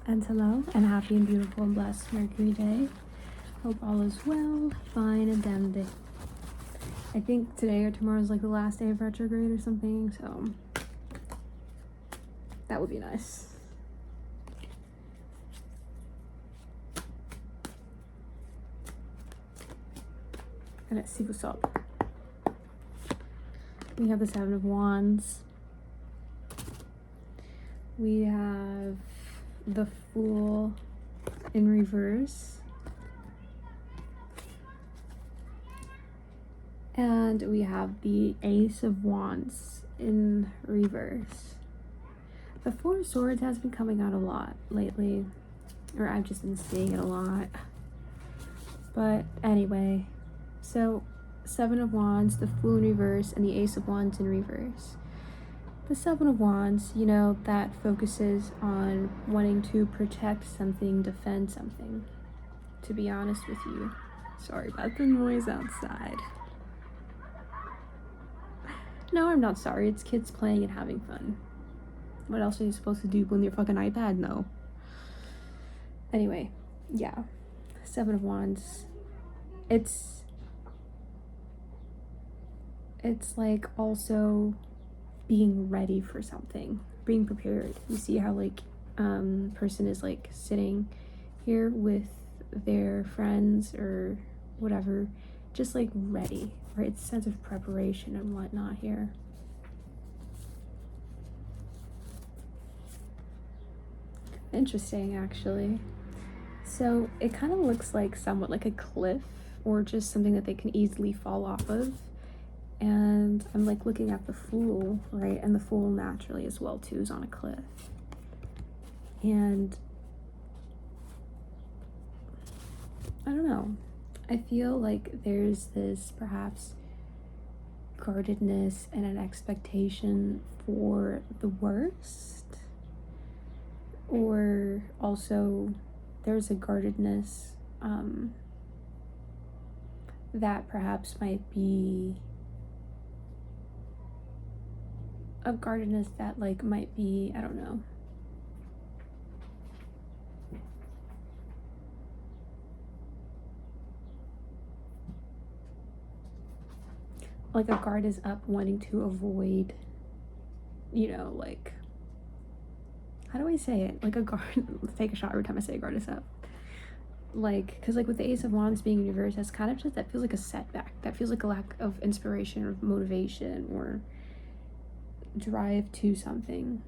And hello, and happy and beautiful and blessed Mercury Day. Hope all is well, fine, and dandy. I think today or tomorrow is like the last day of retrograde or something, so that would be nice. And let's see what's up. We have the Seven of Wands. We have the Fool in reverse. And we have the Ace of Wands in reverse. The Four of Swords has been coming out a lot lately, or I've just been seeing it a lot. But anyway, so Seven of Wands, the Fool in reverse, and the Ace of Wands in reverse. The Seven of Wands, you know, that focuses on wanting to protect something, defend something. To be honest with you. Sorry about the noise outside. No, I'm not sorry. It's kids playing and having fun. What else are you supposed to do on your fucking iPad? No. Anyway, yeah. Seven of Wands. It's like also being ready for something, being prepared. You see how like person is like sitting here with their friends or whatever, just like ready, right? It's a sense of preparation and whatnot here. Interesting, actually. So it kind of looks like somewhat like a cliff or just something that they can easily fall off of. And I'm like looking at the Fool, right? And the Fool naturally as well too is on a cliff. And I don't know. I feel like there's this perhaps guardedness and an expectation for the worst. Or also there's a guardedness that perhaps might be a guardedness that like might be, I don't know, like a guard is up wanting to avoid, you know, like, how do I say it? Like a guard, let's take a shot every time I say a guard is up. Like, because like with the Ace of Wands being in reverse, that's kind of just, that feels like a setback. That feels like a lack of inspiration or motivation or drive to something,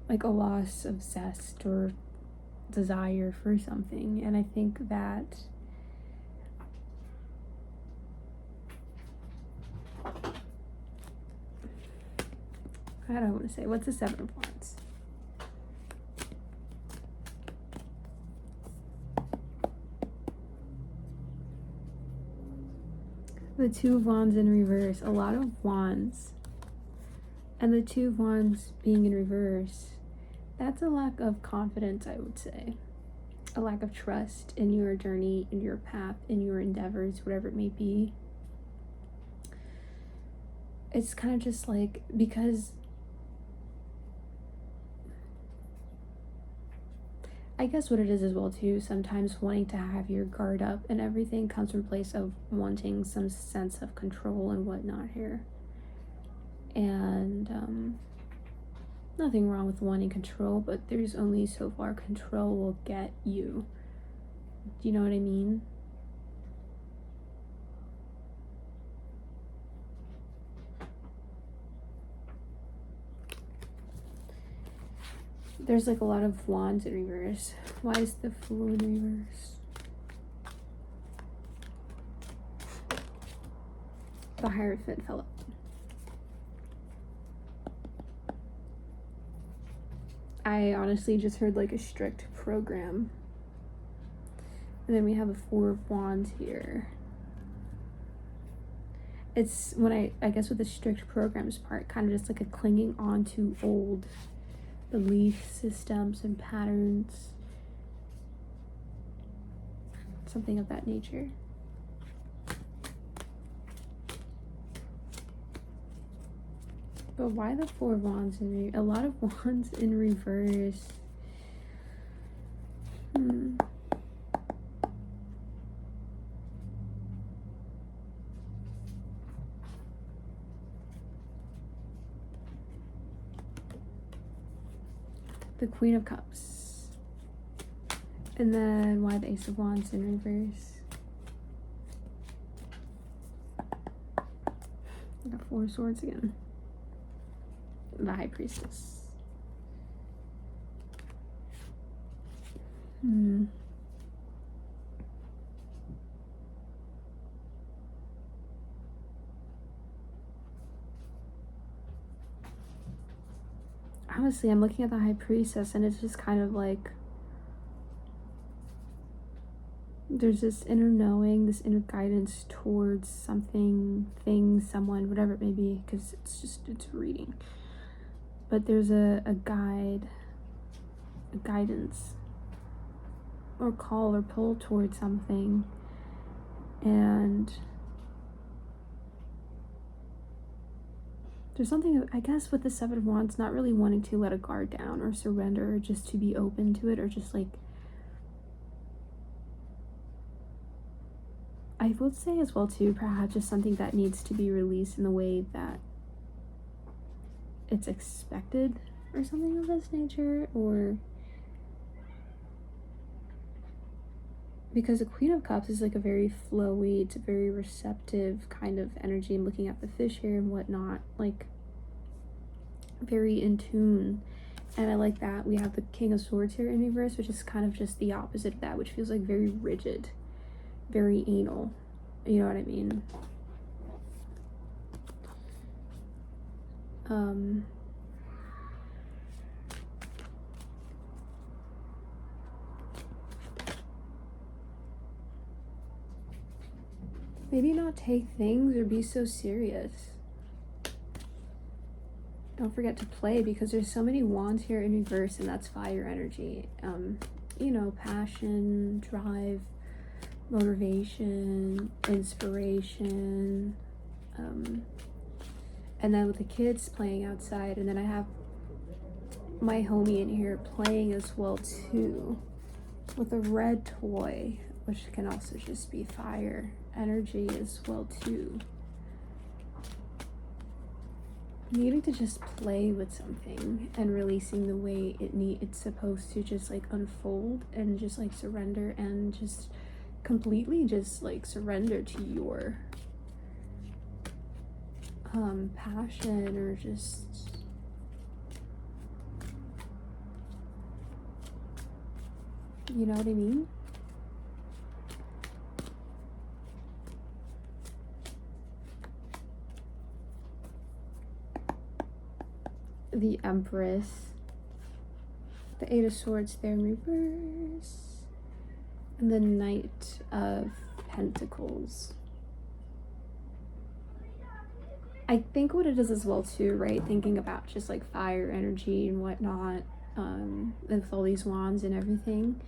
like a loss of zest or desire for something. And I think that I don't want to say, what's the Seven of Wands? The Two of Wands in reverse, a lot of wands. And the Two of Wands being in reverse, that's a lack of confidence, I would say. A lack of trust in your journey, in your path, in your endeavors, whatever it may be. It's kind of just like, because I guess what it is as well too, sometimes wanting to have your guard up and everything comes from a place of wanting some sense of control and whatnot here. And nothing wrong with wanting control, but there's only so far control will get you. Do you know what I mean? There's like a lot of wands in reverse. Why is the Fool in reverse? The Hierophant fell up. I honestly just heard like a strict program. And then we have a Four of Wands here. It's when I guess with the strict programs part, kind of just like a clinging on to old belief systems and patterns. Something of that nature. But why the Four of Wands in a lot of wands in reverse? The Queen of Cups. And then why the Ace of Wands in reverse? I got 4 swords again. The High Priestess. Honestly, I'm looking at the High Priestess and it's just kind of like there's this inner knowing, this inner guidance towards something, thing, someone, whatever it may be, because it's reading. But there's a guide, a guidance, or call or pull towards something. And there's something, I guess, with the Seven of Wands, not really wanting to let a guard down or surrender, or just to be open to it, or just like, I would say as well too, perhaps just something that needs to be released in the way that it's expected or something of this nature. Or because the Queen of Cups is like a very flowy, it's a very receptive kind of energy. I'm looking at the fish here and whatnot, like very in tune. And I like that we have the King of Swords here in reverse, which is kind of just the opposite of that, which feels like very rigid, very anal. You know what I mean? Maybe not take things or be so serious. Don't forget to play, because there's so many wands here in reverse, and that's fire energy. You know, passion, drive, motivation, inspiration. And then with the kids playing outside, and then I have my homie in here playing as well too, with a red toy, which can also just be fire energy as well too. Needing to just play with something and releasing the way it's supposed to just like unfold, and just like surrender, and just completely just like surrender to your passion, or just you know what I mean? The Empress, the Eight of Swords there in reverse, and the Knight of Pentacles. I think what it is as well too, right? Thinking about just like fire energy and whatnot, with all these wands and everything.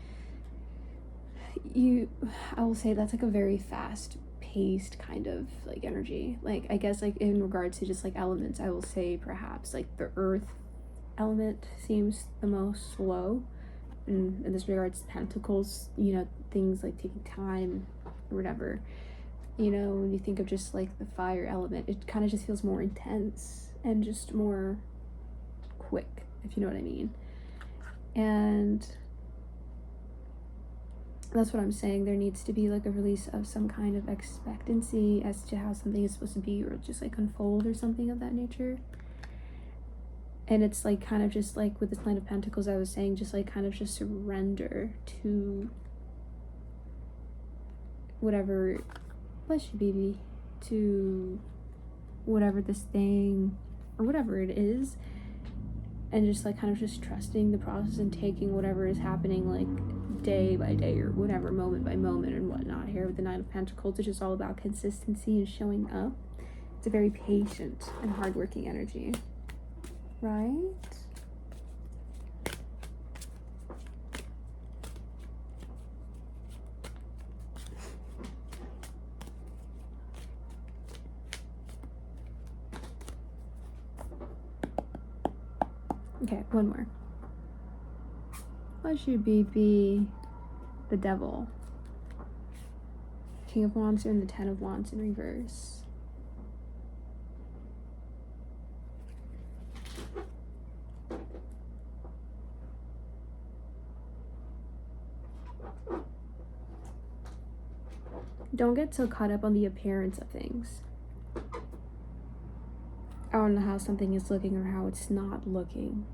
I will say that's like a very fast paced kind of like energy. Like, I guess like in regards to just like elements, I will say perhaps like the earth element seems the most slow. And in this regards, pentacles, you know, things like taking time or whatever. You know, when you think of just like the fire element, it kind of just feels more intense and just more quick, if you know what I mean. And that's what I'm saying. There needs to be like a release of some kind of expectancy as to how something is supposed to be, or just like unfold, or something of that nature. And it's like kind of just like with this Knight of Pentacles, I was saying, just like kind of just surrender to whatever, bless you baby, to whatever this thing or whatever it is, and just like kind of just trusting the process and taking whatever is happening like day by day or whatever, moment by moment and whatnot. Here with the Nine of Pentacles, it's just all about consistency and showing up. It's a very patient and hardworking energy, right? Okay, one more. Bless you, BB. the Devil. King of Wands and the Ten of Wands in reverse. Don't get so caught up on the appearance of things. On how something is looking or how it's not looking.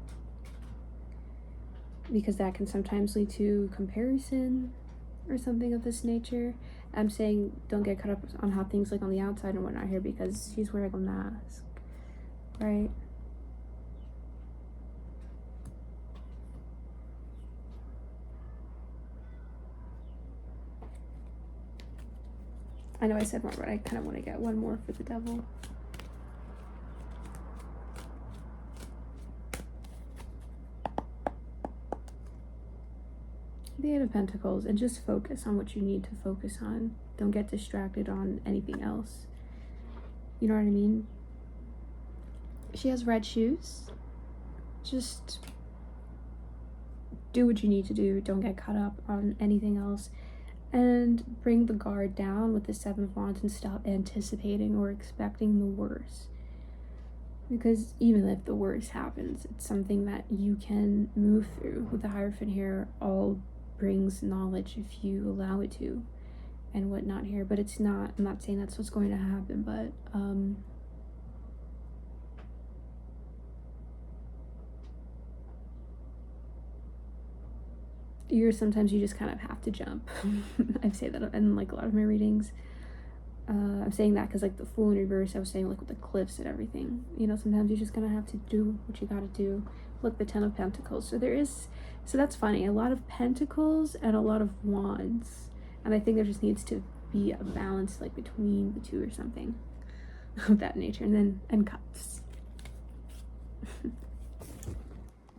Because that can sometimes lead to comparison or something of this nature. I'm saying don't get caught up on how things look on the outside and whatnot here, because she's wearing a mask, right? I know I said more, but I kind of want to get one more for the Devil. The Eight of Pentacles, and just focus on what you need to focus on. Don't get distracted on anything else. You know what I mean? She has red shoes. Just do what you need to do. Don't get caught up on anything else. And bring the guard down with the Seven of Wands and stop anticipating or expecting the worst. Because even if the worst happens, it's something that you can move through. With the Hierophant here, all brings knowledge if you allow it to and whatnot here. But it's not, I'm not saying that's what's going to happen, but sometimes you just kind of have to jump. I say that in like a lot of my readings. I'm saying that because like the Fool in reverse, I was saying like with the cliffs and everything, you know, sometimes you're just gonna have to do what you gotta do. Look, the Ten of Pentacles. So that's funny, a lot of pentacles and a lot of wands, and I think there just needs to be a balance like between the two or something of that nature. And cups.